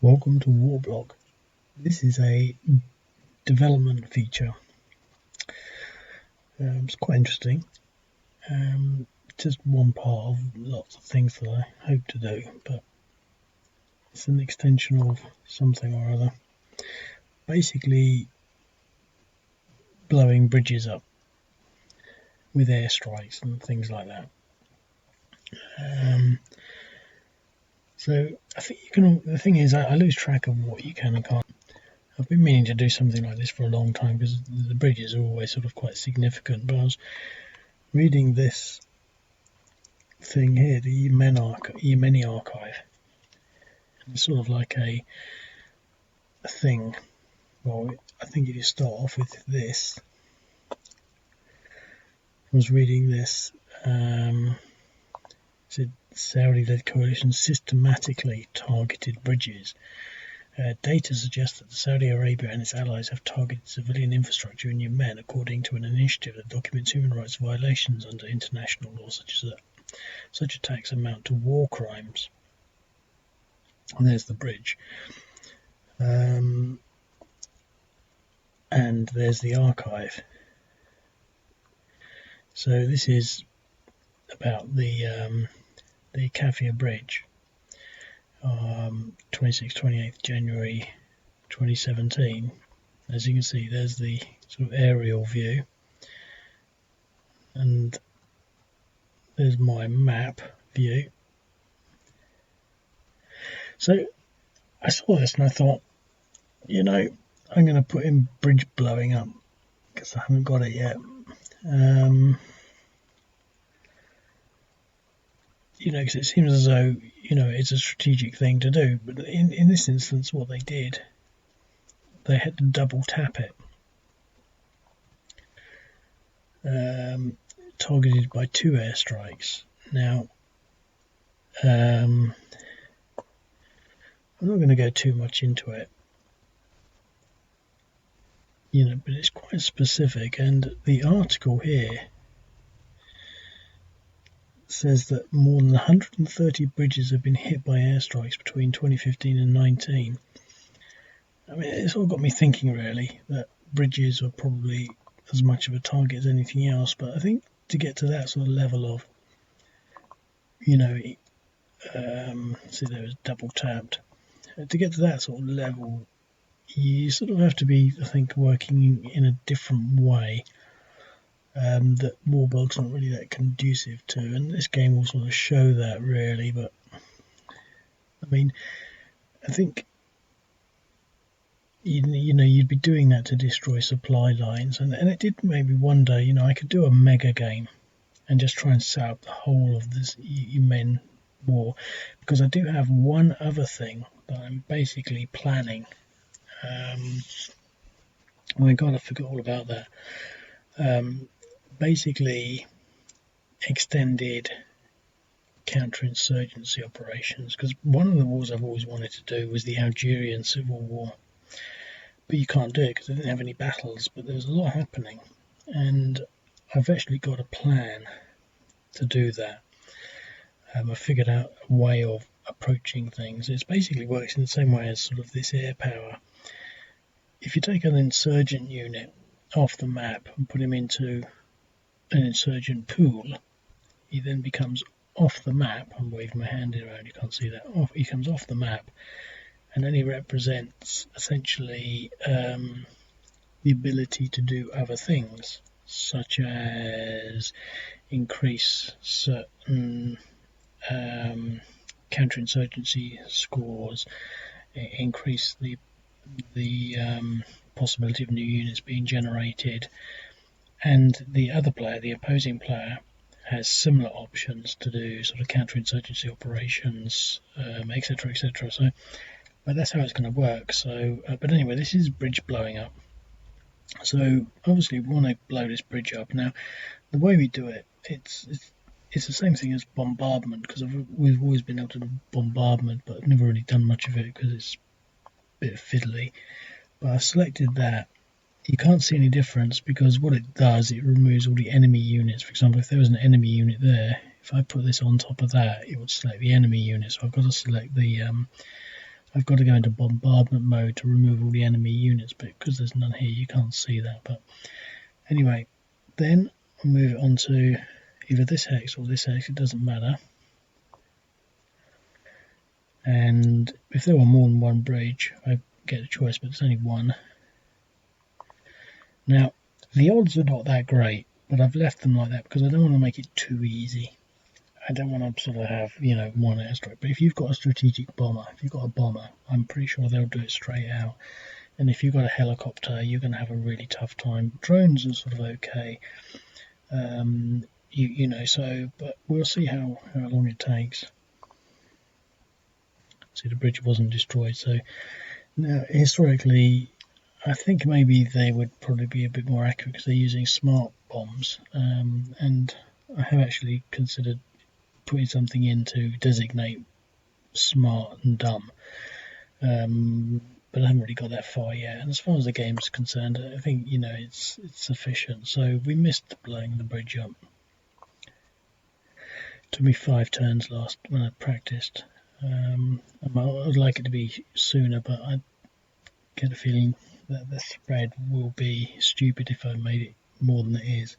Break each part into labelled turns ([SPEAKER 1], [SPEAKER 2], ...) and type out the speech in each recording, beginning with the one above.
[SPEAKER 1] Welcome to Warblog. This is a development feature. It's quite interesting. Just one part of lots of things that I hope to do, but it's an extension of something or other. Basically, blowing bridges up with airstrikes and things like that. So I think you can. The thing is, I lose track of what you can and can't. I've been meaning to do something like this for a long time because the bridges are always sort of quite significant. But I was reading this thing here, the Yemeni archive. And it's sort of like a thing. Well, I think if you start off with this, I was reading this. Said Saudi-led coalition systematically targeted bridges. Data suggests that Saudi Arabia and its allies have targeted civilian infrastructure in Yemen, according to an initiative that documents human rights violations under international law, such attacks amount to war crimes. And there's the bridge. And there's the archive. So this is about the Khaifa Bridge, 26th-28th January 2017. As you can see, there's the sort of aerial view, and there's my map view. So I saw this and I thought, I'm going to put in bridge blowing up because I haven't got it yet. Because it seems as though, it's a strategic thing to do. But in this instance, what they did, they had to double tap it. Targeted by 2 airstrikes. Now, I'm not going to go too much into it. But it's quite specific. And the article here says that more than 130 bridges have been hit by airstrikes between 2015 and 19. I mean, it's all got me thinking, really, that bridges are probably as much of a target as anything else. But I think to get to that sort of level of, see, there was double tapped. To get to that sort of level, you sort of have to be, I think, working in a different way. That Warblog's not really that conducive to, and this game will sort of show that, really. But I mean, I think you'd be doing that to destroy supply lines, and it did maybe wonder, I could do a mega game and just try and set up the whole of this Yemen war, because I do have one other thing that I'm basically planning. My God, I forgot all about that. Basically extended counterinsurgency operations, because one of the wars I've always wanted to do was the Algerian Civil War, but you can't do it because they didn't have any battles, but there was a lot happening, and I've actually got a plan to do that. I figured out a way of approaching things. It basically works in the same way as sort of this air power. If you take an insurgent unit off the map and put him into an insurgent pool, he then becomes off the map. I'm waving my hand around, you can't see that. He comes off the map, and then he represents essentially the ability to do other things, such as increase certain counterinsurgency scores, increase the possibility of new units being generated, and the other player, the opposing player, has similar options to do sort of counterinsurgency operations, etc., etc. So, but that's how it's going to work. So, but anyway, this is bridge blowing up. So obviously we want to blow this bridge up. Now, the way we do it, it's the same thing as bombardment, because we've always been able to do bombardment, but I've never really done much of it because it's a bit fiddly. But I selected that. You can't see any difference because what it does, it removes all the enemy units. For example, if there was an enemy unit there, if I put this on top of that, it would select the enemy unit. So I've got to select the I've got to go into bombardment mode to remove all the enemy units, but because there's none here you can't see that. But anyway, then I'll move it on to either this hex or this hex, it doesn't matter. And if there were more than one bridge, I get a choice, but there's only one. Now, the odds are not that great, but I've left them like that because I don't want to make it too easy. I don't want to sort of have, one airstrike. But if you've got a strategic bomber, if you've got a bomber, I'm pretty sure they'll do it straight out. And if you've got a helicopter, you're going to have a really tough time. Drones are sort of okay. But we'll see how long it takes. See, the bridge wasn't destroyed. So now, historically, I think maybe they would probably be a bit more accurate because they're using smart bombs. And I have actually considered putting something in to designate smart and dumb. But I haven't really got that far yet. And as far as the game is concerned, I think, it's sufficient. So we missed blowing the bridge up. It took me 5 turns last when I practiced. I would like it to be sooner, but I get a feeling that the spread will be stupid if I made it more than it is.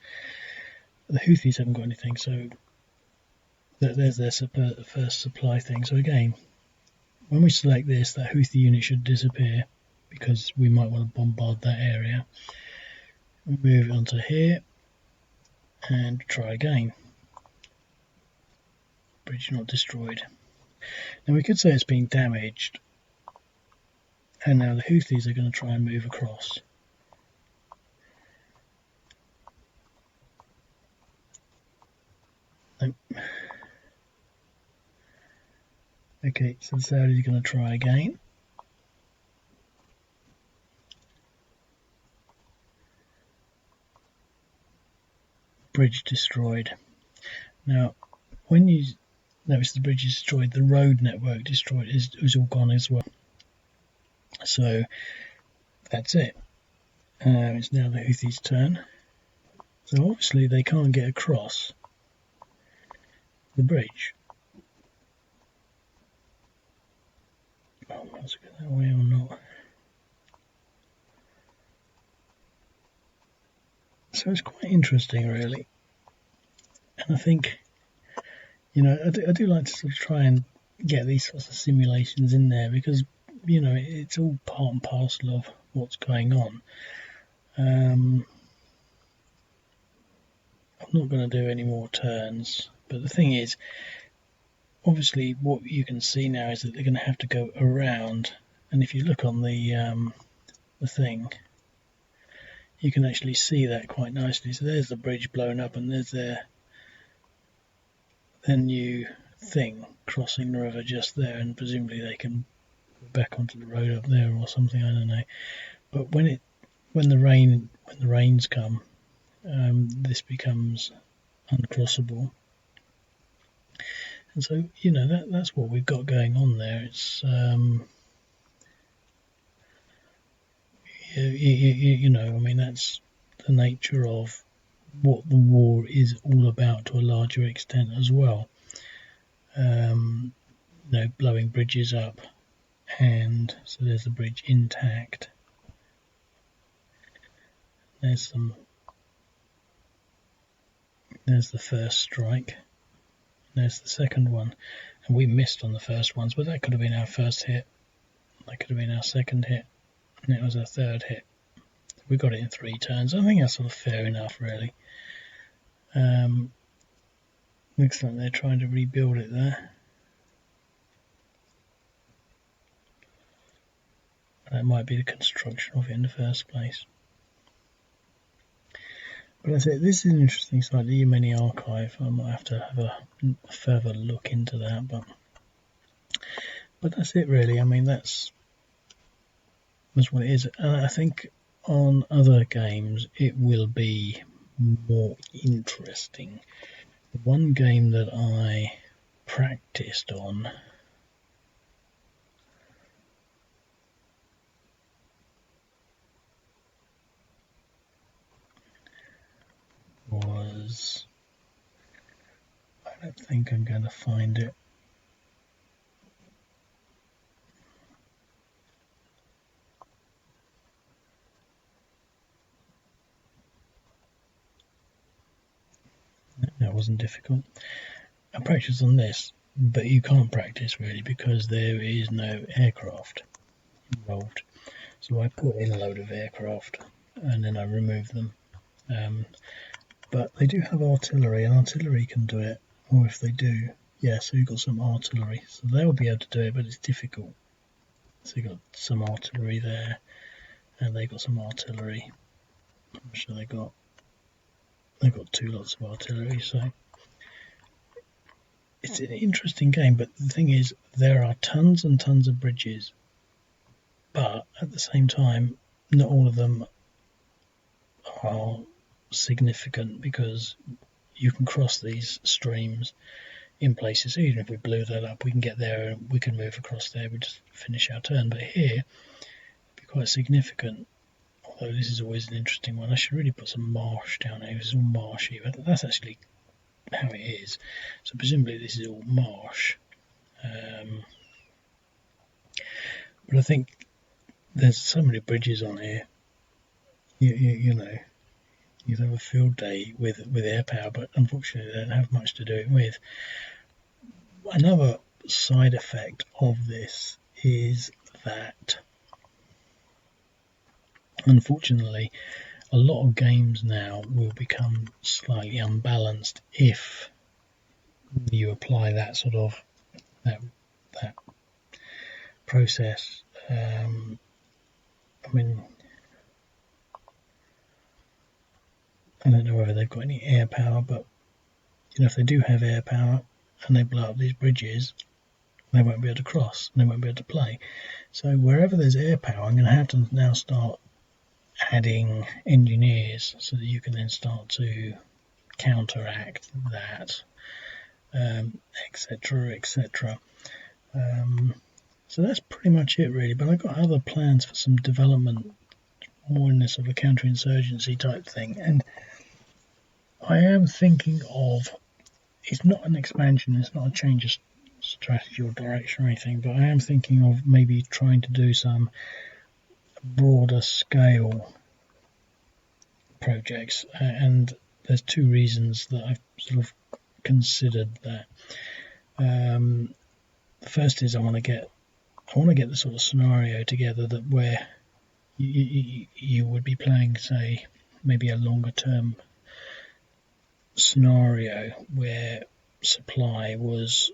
[SPEAKER 1] The Houthis haven't got anything, so there's their first supply thing. So again, when we select this, that Houthi unit should disappear because we might want to bombard that area. We move it onto here and try again. Bridge not destroyed. Now we could say it's been damaged, and now the Houthis are going to try and move across. Nope. Okay, so the Saudis are going to try again. Bridge destroyed. Now, when you notice the bridge is destroyed, the road network destroyed is all gone as well. So that's it. It's now the Houthis' turn. So obviously they can't get across the bridge. Oh, let's go that way or not. So it's quite interesting, really. And I think, I do like to sort of try and get these sorts of simulations in there because, it's all part and parcel of what's going on. I'm not going to do any more turns, but the thing is, obviously what you can see now is that they're going to have to go around, and if you look on the thing, you can actually see that quite nicely. So there's the bridge blown up, and there's their new thing crossing the river just there, and presumably they can go back onto the road up there or something, I don't know. But when the rains come, this becomes uncrossable. And so, that's what we've got going on there. It's, that's the nature of what the war is all about to a larger extent as well. Blowing bridges up, and so there's the bridge intact. There's the first strike. There's the second one, and we missed on the first ones, but that could have been our first hit. That could have been our second hit, and it was our third hit. We got it in 3 turns. I think that's sort of fair enough, really. Looks like they're trying to rebuild it there. That might be the construction of it in the first place. But as I said, this is an interesting site, the Yemeni archive. I might have to have a further look into that, but that's it really. I mean, that's what it is. And I think on other games it will be more interesting. The one game that I practiced on was, I don't think I'm going to find it. that wasn't difficult. I practiced on this, but you can't practice really because there is no aircraft involved. So I put in a load of aircraft and then I removed them. But they do have artillery, and artillery can do it, or if they do, yeah, so you've got some artillery. So they'll be able to do it, but it's difficult. So you've got some artillery there, and they've got some artillery. I'm sure they've got 2 lots of artillery, so it's an interesting game. But the thing is, there are tons and tons of bridges, but at the same time, not all of them are significant because you can cross these streams in places. So even if we blew that up, we can get there and we can move across there. We just finish our turn. But here, it'd be quite significant. Although this is always an interesting one. I should really put some marsh down here. It's all marshy, but that's actually how it is. So presumably this is all marsh. But I think there's so many bridges on here. You know, you'd have a field day with air power, but unfortunately they don't have much to do it with. Another side effect of this is that, unfortunately, a lot of games now will become slightly unbalanced if you apply that sort of that process. I mean, I don't know whether they've got any air power, but you know, if they do have air power and they blow up these bridges, they won't be able to cross, they won't be able to play. So wherever there's air power, I'm going to have to now start adding engineers so that you can then start to counteract that, etc., etc. So that's pretty much it really, but I've got other plans for some development, more in this sort of counterinsurgency type thing, and I am thinking of, it's not an expansion, it's not a change of strategy or direction or anything, but I am thinking of maybe trying to do some broader scale projects, and there's 2 reasons that I've sort of considered that. The first is I want to get the sort of scenario together that where you would be playing, say, maybe a longer term scenario where supply was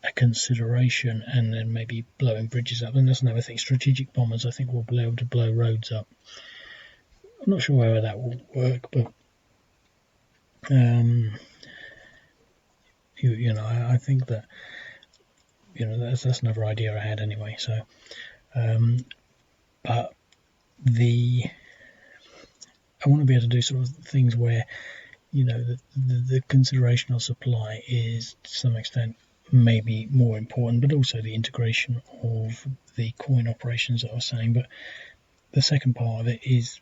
[SPEAKER 1] a consideration, and then maybe blowing bridges up. And that's another thing, strategic bombers I think will be able to blow roads up. I'm not sure whether that will work, but you know, I think that, you know, that's another idea I had anyway. So but I want to be able to do sort of things where, you know, the consideration of supply is to some extent maybe more important, but also the integration of the coin operations that I was saying. But the second part of it is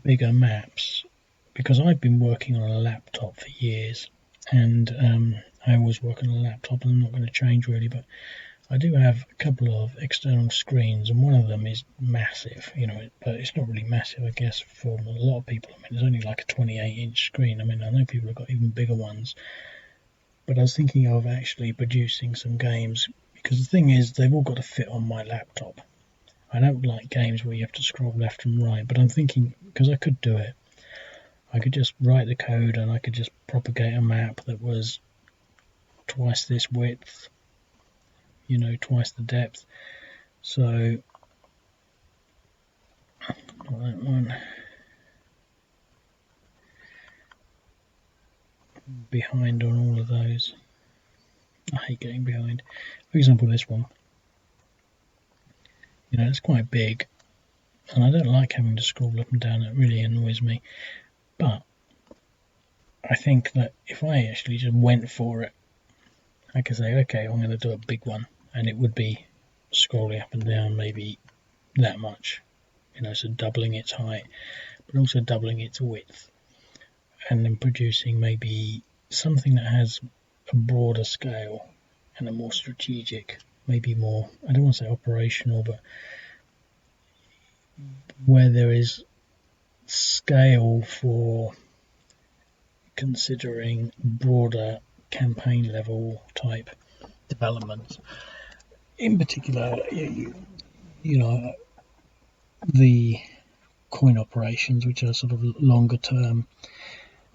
[SPEAKER 1] bigger maps, because I've been working on a laptop for years, and I always work on a laptop, and I'm not going to change really, but I do have a couple of external screens, and one of them is massive, you know, but it's not really massive, I guess, for a lot of people. I mean, it's only like a 28-inch screen. I mean, I know people have got even bigger ones, but I was thinking of actually producing some games, because the thing is, they've all got to fit on my laptop. I don't like games where you have to scroll left and right, but I'm thinking, because I could do it, I could just write the code and I could just propagate a map that was twice this width, you know, twice the depth. So that one behind on all of those. I hate getting behind. For example, this one, you know, it's quite big, and I don't like having to scroll up and down. It really annoys me. But I think that if I actually just went for it, I could say, okay, I'm going to do a big one, and it would be scrolling up and down maybe that much, you know, so doubling its height, but also doubling its width, and then producing maybe something that has a broader scale and a more strategic, maybe more, I don't want to say operational, but where there is scale for considering broader campaign level type developments. In particular, you know, the coin operations, which are sort of longer term,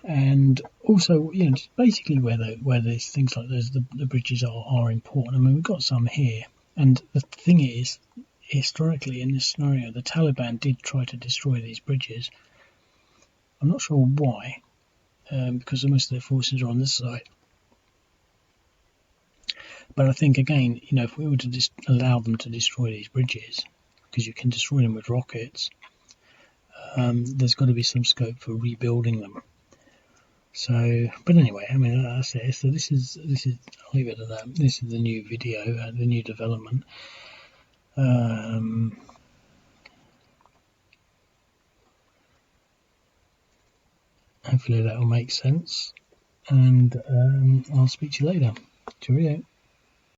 [SPEAKER 1] and also, basically where there's things like those, the bridges are important. I mean, we've got some here, and the thing is, historically in this scenario, the Taliban did try to destroy these bridges. I'm not sure why, because most of their forces are on this side. But I think, again, if we were to just allow them to destroy these bridges, because you can destroy them with rockets, there's got to be some scope for rebuilding them. So, but anyway, I mean, that's it. So this is I'll leave it at that. This is the new video, the new development. Hopefully that will make sense, and I'll speak to you later. Cheerio.